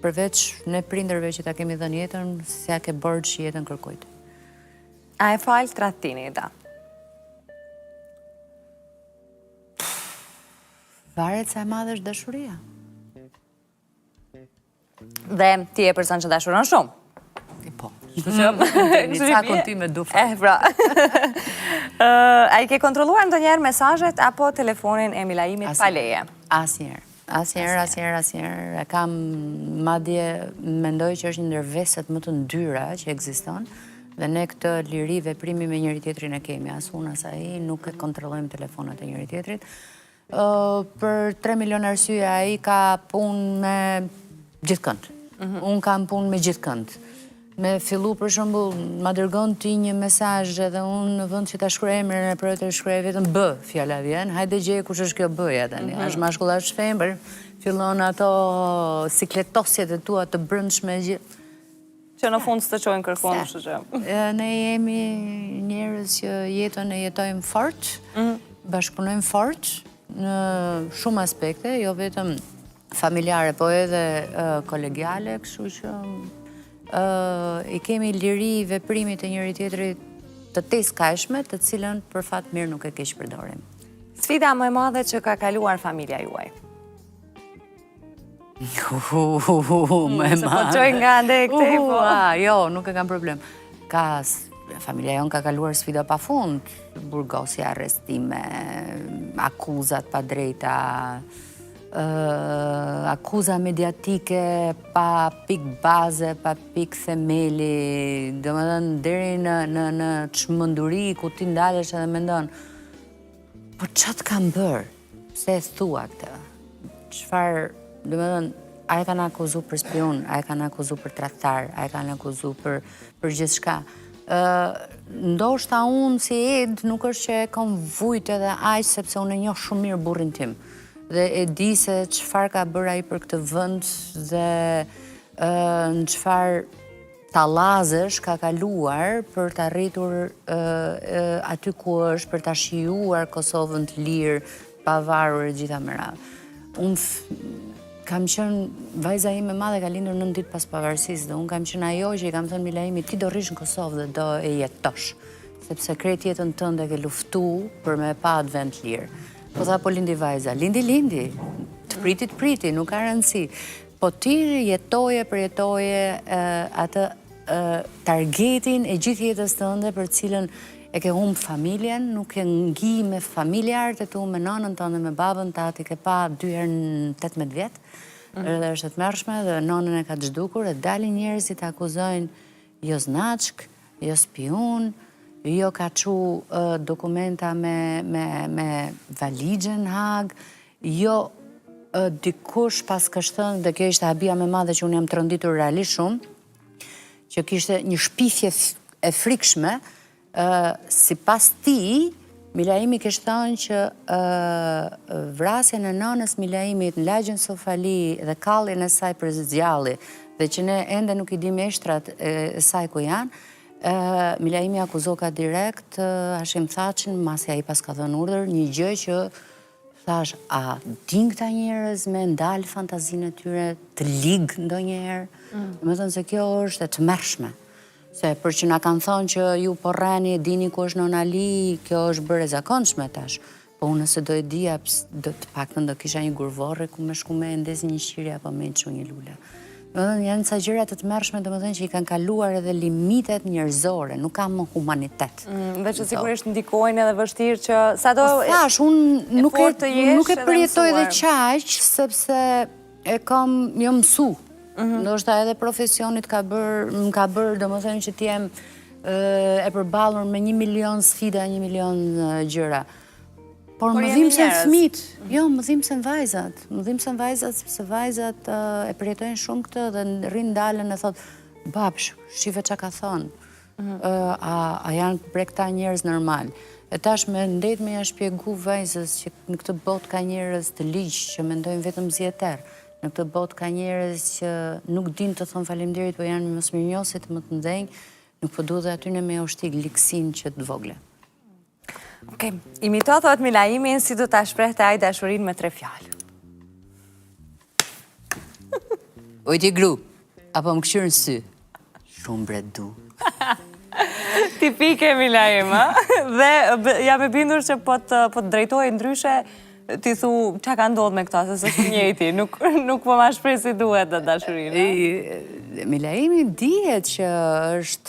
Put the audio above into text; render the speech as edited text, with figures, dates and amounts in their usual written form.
përveç ne prindërve që ta kemi dhënë jetën, se ja ke bërë që jetën kërkojtë. A e falë tradhtini, Ida? Varet sa e madhe është dashuria. Dhe ti e person që dashuron shumë? Po. Një cakun ti me dufa. Pra. A i ke kontroluar ndonjëherë mesazhet apo telefonin e Milaimit pa leje? Asnjëherë. Asnjëherë. E kam, madje mendoj që është një ndër veset më të ndyra që ekziston, dhe ne këtë liri veprimi me njëri tjetrin e kemi. As unë as ai nuk e kontrollojmë telefonat e njëri tjetrit. Për 3 milion arsye, ai ka punë me gjithkënd. Unë kam punë me gjithkënd. Me fillu për shembull, ma dërgon ti një mesazh edhe unë në vend që ta shkruaj emrin e për të shkruaj vetëm B, fjala vjen. Hajde gjeje kush është kjo B-ja tani. Është mashkull, është femër, fillon ato sikletosjet e tua të brendshme gjithë. Që në fund së të qojnë kërkon, kështu që. Ne jemi njerëz që jetën e jetojmë fort, bashkëpunojmë fort në shumë aspekte, jo vetëm familjare, po edhe kolegiale, kështu që i kemi liri veprimit e njëri tjetrit të teskajshme, të cilën për fat mirë nuk e keq përdorim. Sfida më e madhe që ka kaluar familja juaj? Më e Se po qoj nga ande e këtej, po. Jo, nuk e kam problem. Familja jonë ka kaluar sfida pa fund, burgosje, arrestime, akuzat pa drejta, akuza mediatike pa pik baze, pa pik themeli, domethënë deri në çmenduri ku ti ndalesh edhe mendon, po çat kam bër? Pse e thua këtë? Çfarë, domethënë, a e kanë akuzu për spion, a e kanë akuzu për tradhtar, a e kanë akuzu për gjithçka. Ndoshta unë si Ed nuk është që e kam vujt edhe aq sepse unë e njoh shumë mirë burrin tim. Dhe e di se çfarë ka bërë ai për këtë vend dhe në çfarë tallazësh ka kaluar për të arritur aty ku është, për ta shijuar Kosovën të lirë, pavarur e gjitha me radhë. Unë kam qenë, vajza ime e madhe ka lindur 9 ditë pas pavarësisë dhe unë kam qenë ajo që i kam thënë Milaimit, ti do rrish në Kosovë dhe do e jetosh, sepse krejt jetën tënde ke luftu për me pa atë vend të lirë. Po tha, po lindi vajza. Lindi. Të priti, nuk ka rëndësi. Po ti jetoje atë targetin e gjithë jetës tënde për cilën e ke humbë familjen, nuk e ngi me familjarët e tu, me nënën tënde, me babën tati, ke pa 2 herë në 18 vjetë, edhe është të mërshme, dhe nënën e ka të zhdukur, dhe dalin njerëzit të akuzojnë jo znaçk, jo spion, jo ka qu dokumenta me valigjen Hag, jo dikush pas kështën, dhe kjo ishte habia me madhe që unë jam të rënditur realisht shumë, që kishte një shpifje e frikshme, si pas ti, Milaimi kishte thënë që vrasjen e nënës Milaimit në lagjen Sofali dhe kalljen e saj për zgjalli, dhe që ne ende nuk i dim eshtrat e saj ku janë, Milaimi akuzoka direkt Hashim Thaçin, masi ai pas ka dhënë urdhër, një gjë që thash, a din këta njerëz me ndalë fantazinë e tyre të ligë ndonjëherë? Më thënë se kjo është e tmerrshme. Se për që na kanë thonë që ju po rreni, dini ku është Nona Ali, kjo është bërë e zakonshme tash. Po unë nëse do e dija, të paktën do kisha një gurvorre ku me shku me ndezi një shqiri apo me çu një lule. Janë ca gjëra të tmerrshme, domethënë që i kanë kaluar edhe limitet njerëzore, nuk ka më humanitet. Dhe që sigurisht ndikojnë edhe vështirë që sado... Thash, unë nuk e përjetoj dhe qaq, sepse e kam jo mësu. Ndoshta edhe profesionit më ka bërë, domethënë që t'jem e përballur me 1 milion sfida, 1 milion gjëra. Por më dhimbë se fëmijët, jo, më dhimbë se vajzat. Më dhimbë se vajzat, sepse vajzat e përjetojnë shumë këtë dhe rrinë dalën e thotë, babsh, shive që ka thonë, a janë për këta njerëz normal. E tash me ndet me ja shpjegu vajzës që në këtë botë ka njerëz të ligjë që mendojnë vetëm zjeter. Në këtë botë ka njerëz që nuk din të thonë faleminderit, po janë mosmirnjohësit më të mëdhenj, nuk po duhet aty në me ushtig liksin që të vogle. Okej, imito thot Milaimin si do ta shprehte ai dashurinë me 3 fjalë. O ti gru, apo më këshyrë në sy. Shumë bre du. Tipike Emila Ema. Dhe jam e bindur që po të drejtoj ndryshe, ti thu që ka ndodhë me këta, se s'është njëjti, nuk po ma shprej si duhet dhe dashurinë. Emila Emi dihet që është